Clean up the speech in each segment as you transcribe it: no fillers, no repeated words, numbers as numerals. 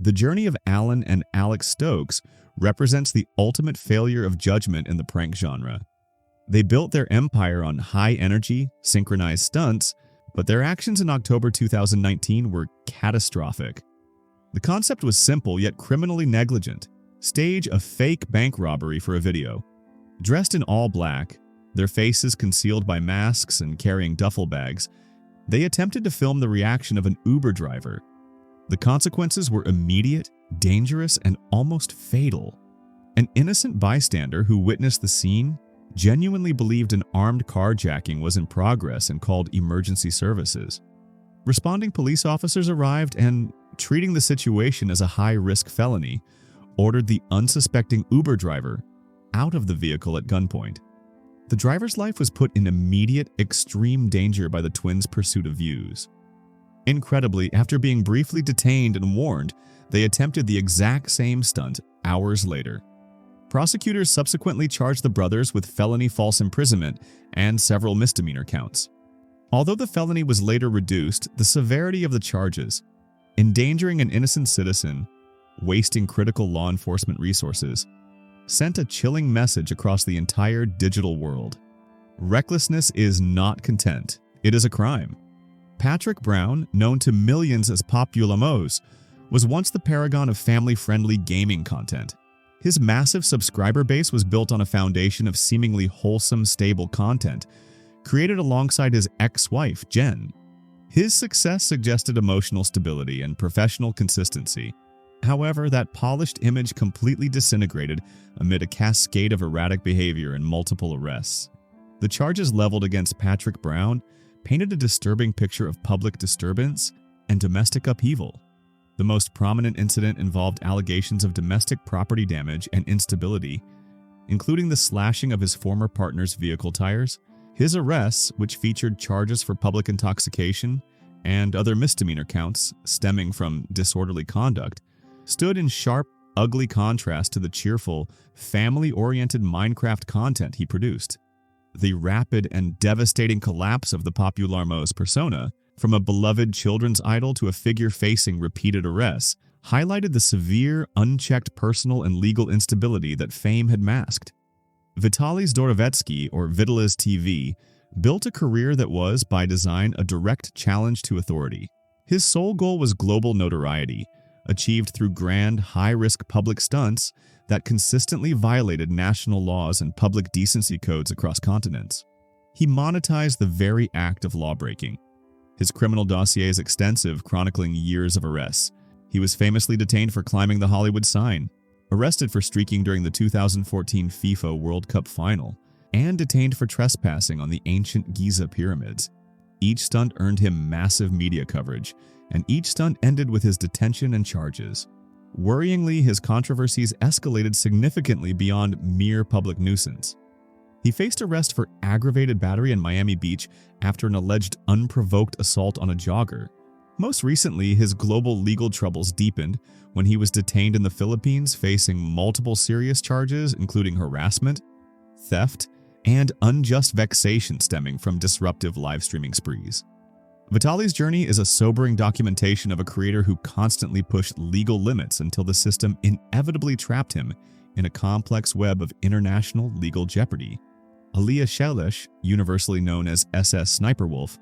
The journey of Alan and Alex Stokes represents the ultimate failure of judgment in the prank genre. They built their empire on high-energy, synchronized stunts, but their actions in October 2019 were catastrophic. The concept was simple yet criminally negligent. Stage a fake bank robbery for a video. Dressed in all black, their faces concealed by masks and carrying duffel bags, they attempted to film the reaction of an Uber driver. The consequences were immediate, dangerous, and almost fatal. An innocent bystander who witnessed the scene genuinely believed an armed carjacking was in progress and called emergency services. Responding police officers arrived and, treating the situation as a high-risk felony, ordered the unsuspecting Uber driver out of the vehicle at gunpoint. The driver's life was put in immediate, extreme danger by the twins' pursuit of views. Incredibly, after being briefly detained and warned, they attempted the exact same stunt hours later. Prosecutors subsequently charged the brothers with felony false imprisonment and several misdemeanor counts. Although the felony was later reduced, the severity of the charges, endangering an innocent citizen, wasting critical law enforcement resources, sent a chilling message across the entire digital world. Recklessness is not content, it is a crime. Patrick Brown, known to millions as PopularMMOs, was once the paragon of family-friendly gaming content. His massive subscriber base was built on a foundation of seemingly wholesome, stable content, created alongside his ex-wife, Jen. His success suggested emotional stability and professional consistency. However, that polished image completely disintegrated amid a cascade of erratic behavior and multiple arrests. The charges leveled against Patrick Brown painted a disturbing picture of public disturbance and domestic upheaval. The most prominent incident involved allegations of domestic property damage and instability, including the slashing of his former partner's vehicle tires. His arrests, which featured charges for public intoxication and other misdemeanor counts stemming from disorderly conduct, stood in sharp, ugly contrast to the cheerful, family-oriented Minecraft content he produced. The rapid and devastating collapse of the PopularMMOs persona, from a beloved children's idol to a figure facing repeated arrests, highlighted the severe, unchecked personal and legal instability that fame had masked. Vitaly Zdorovetski, or Vitaly's TV, built a career that was, by design, a direct challenge to authority. His sole goal was global notoriety, achieved through grand, high-risk public stunts that consistently violated national laws and public decency codes across continents. He monetized the very act of lawbreaking. His criminal dossier is extensive, chronicling years of arrests. He was famously detained for climbing the Hollywood sign, arrested for streaking during the 2014 FIFA World Cup final, and detained for trespassing on the ancient Giza pyramids. Each stunt earned him massive media coverage, and each stunt ended with his detention and charges. Worryingly, his controversies escalated significantly beyond mere public nuisance. He faced arrest for aggravated battery in Miami Beach after an alleged unprovoked assault on a jogger. Most recently, his global legal troubles deepened when he was detained in the Philippines facing multiple serious charges including harassment, theft, and unjust vexation stemming from disruptive live streaming sprees. Vitaly's journey is a sobering documentation of a creator who constantly pushed legal limits until the system inevitably trapped him in a complex web of international legal jeopardy. Aaliyah Shelesh, universally known as SSSniperwolf,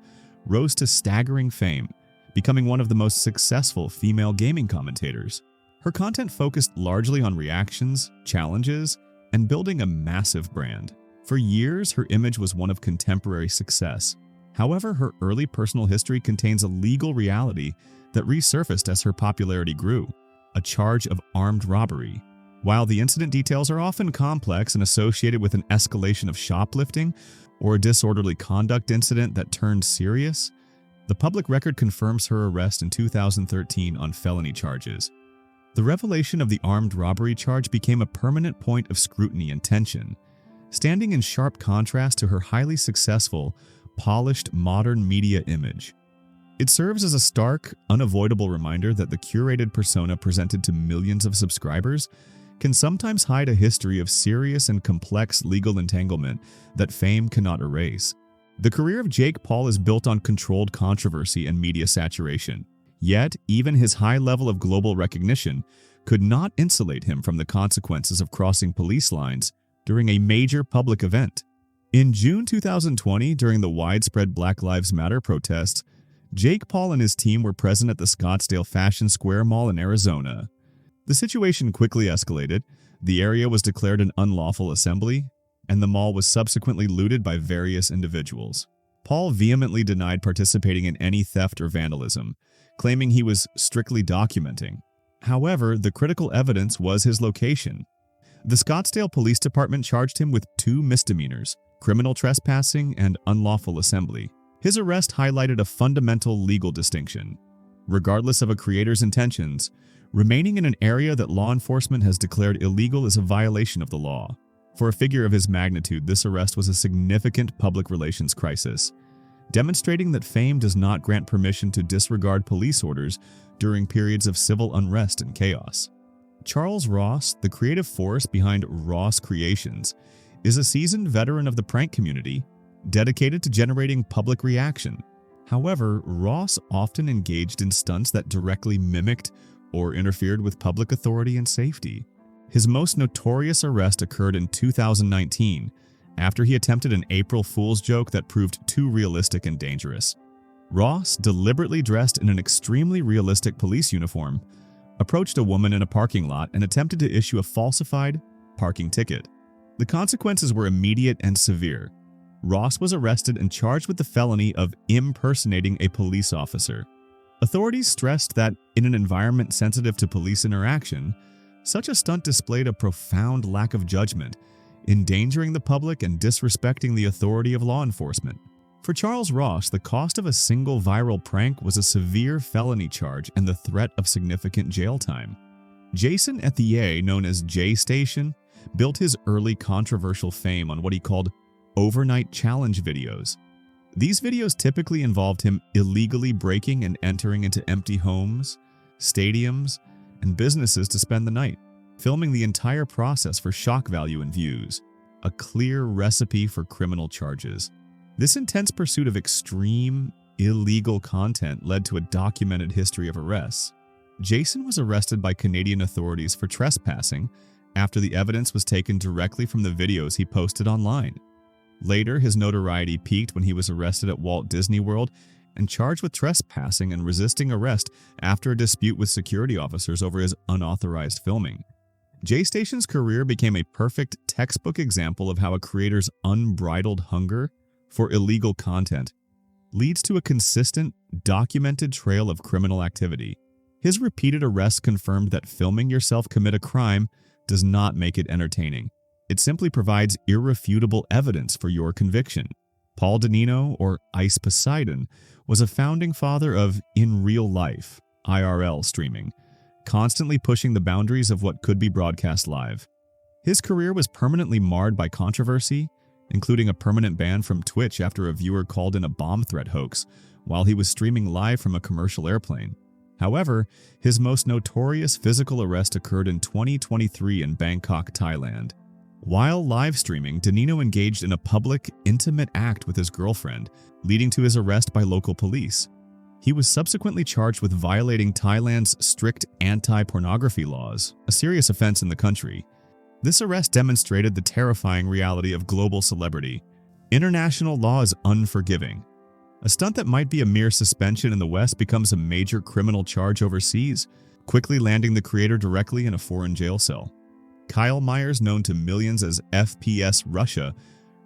rose to staggering fame, becoming one of the most successful female gaming commentators. Her content focused largely on reactions, challenges, and building a massive brand. For years, her image was one of contemporary success. However, her early personal history contains a legal reality that resurfaced as her popularity grew: a charge of armed robbery. While the incident details are often complex and associated with an escalation of shoplifting or a disorderly conduct incident that turned serious, the public record confirms her arrest in 2013 on felony charges. The revelation of the armed robbery charge became a permanent point of scrutiny and tension, standing in sharp contrast to her highly successful, polished modern media image. It serves as a stark, unavoidable reminder that the curated persona presented to millions of subscribers can sometimes hide a history of serious and complex legal entanglement that fame cannot erase. The career of Jake Paul is built on controlled controversy and media saturation. Yet, even his high level of global recognition could not insulate him from the consequences of crossing police lines during a major public event. In June 2020, during the widespread Black Lives Matter protests, Jake Paul and his team were present at the Scottsdale Fashion Square Mall in Arizona. The situation quickly escalated. The area was declared an unlawful assembly, and the mall was subsequently looted by various individuals. Paul vehemently denied participating in any theft or vandalism, claiming he was strictly documenting. However, the critical evidence was his location. The Scottsdale Police Department charged him with 2 misdemeanors: criminal trespassing and unlawful assembly. His arrest highlighted a fundamental legal distinction. Regardless of a creator's intentions, remaining in an area that law enforcement has declared illegal is a violation of the law. For a figure of his magnitude, this arrest was a significant public relations crisis, demonstrating that fame does not grant permission to disregard police orders during periods of civil unrest and chaos. Charles Ross, the creative force behind RossCreations, is a seasoned veteran of the prank community, dedicated to generating public reaction. However, Ross often engaged in stunts that directly mimicked or interfered with public authority and safety. His most notorious arrest occurred in 2019, after he attempted an April Fool's joke that proved too realistic and dangerous. Ross, deliberately dressed in an extremely realistic police uniform, approached a woman in a parking lot and attempted to issue a falsified parking ticket. The consequences were immediate and severe. Ross was arrested and charged with the felony of impersonating a police officer. Authorities stressed that in an environment sensitive to police interaction, such a stunt displayed a profound lack of judgment, endangering the public and disrespecting the authority of law enforcement. For Charles Ross, the cost of a single viral prank was a severe felony charge and the threat of significant jail time. Jason Ethier, known as JayStation, built his early controversial fame on what he called overnight challenge videos. These videos typically involved him illegally breaking and entering into empty homes, stadiums, and businesses to spend the night, filming the entire process for shock value and views, a clear recipe for criminal charges. This intense pursuit of extreme, illegal content led to a documented history of arrests. Jason was arrested by Canadian authorities for trespassing after the evidence was taken directly from the videos he posted online. Later, his notoriety peaked when he was arrested at Walt Disney World and charged with trespassing and resisting arrest after a dispute with security officers over his unauthorized filming. JayStation's career became a perfect textbook example of how a creator's unbridled hunger for illegal content leads to a consistent, documented trail of criminal activity. His repeated arrests confirmed that filming yourself commit a crime does not make it entertaining. It simply provides irrefutable evidence for your conviction. Paul Danino, or Ice Poseidon, was a founding father of in real life, IRL streaming, constantly pushing the boundaries of what could be broadcast live. His career was permanently marred by controversy, including a permanent ban from Twitch after a viewer called in a bomb threat hoax while he was streaming live from a commercial airplane. However, his most notorious physical arrest occurred in 2023 in Bangkok, Thailand. While live streaming, Danino engaged in a public, intimate act with his girlfriend, leading to his arrest by local police. He was subsequently charged with violating Thailand's strict anti-pornography laws, a serious offense in the country. This arrest demonstrated the terrifying reality of global celebrity. International law is unforgiving. A stunt that might be a mere suspension in the West becomes a major criminal charge overseas, quickly landing the creator directly in a foreign jail cell. Kyle Myers, known to millions as FPSRussia,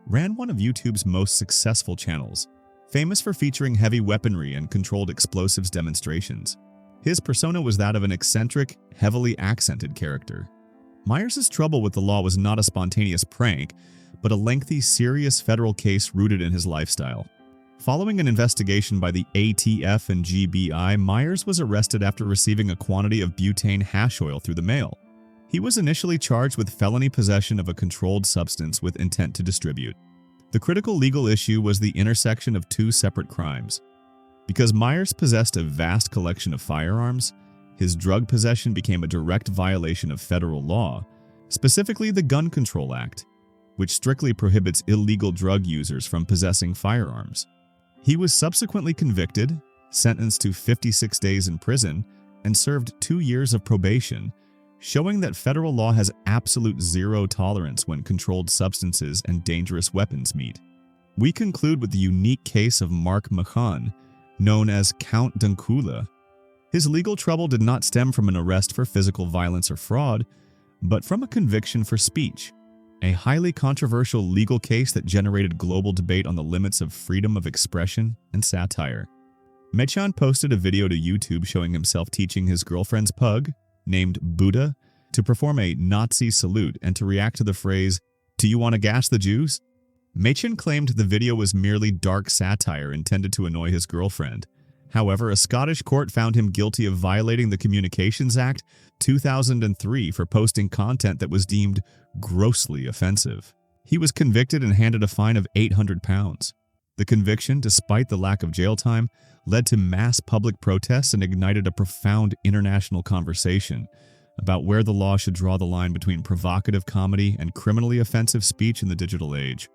ran one of YouTube's most successful channels, famous for featuring heavy weaponry and controlled explosives demonstrations. His persona was that of an eccentric, heavily accented character. Myers' trouble with the law was not a spontaneous prank, but a lengthy, serious federal case rooted in his lifestyle. Following an investigation by the ATF and GBI, Myers was arrested after receiving a quantity of butane hash oil through the mail. He was initially charged with felony possession of a controlled substance with intent to distribute. The critical legal issue was the intersection of two separate crimes. Because Myers possessed a vast collection of firearms, his drug possession became a direct violation of federal law, specifically the Gun Control Act, which strictly prohibits illegal drug users from possessing firearms. He was subsequently convicted, sentenced to 56 days in prison, and served 2 years of probation, showing that federal law has absolute zero tolerance when controlled substances and dangerous weapons meet. We conclude with the unique case of Mark Machan, known as Count Dankula. His legal trouble did not stem from an arrest for physical violence or fraud, but from a conviction for speech, a highly controversial legal case that generated global debate on the limits of freedom of expression and satire. Machan posted a video to YouTube showing himself teaching his girlfriend's pug, named Buddha, to perform a Nazi salute and to react to the phrase, "Do you want to gas the Jews?" Machan claimed the video was merely dark satire intended to annoy his girlfriend. However, a Scottish court found him guilty of violating the Communications Act 2003 for posting content that was deemed grossly offensive. He was convicted and handed a fine of £800. The conviction, despite the lack of jail time, led to mass public protests and ignited a profound international conversation about where the law should draw the line between provocative comedy and criminally offensive speech in the digital age.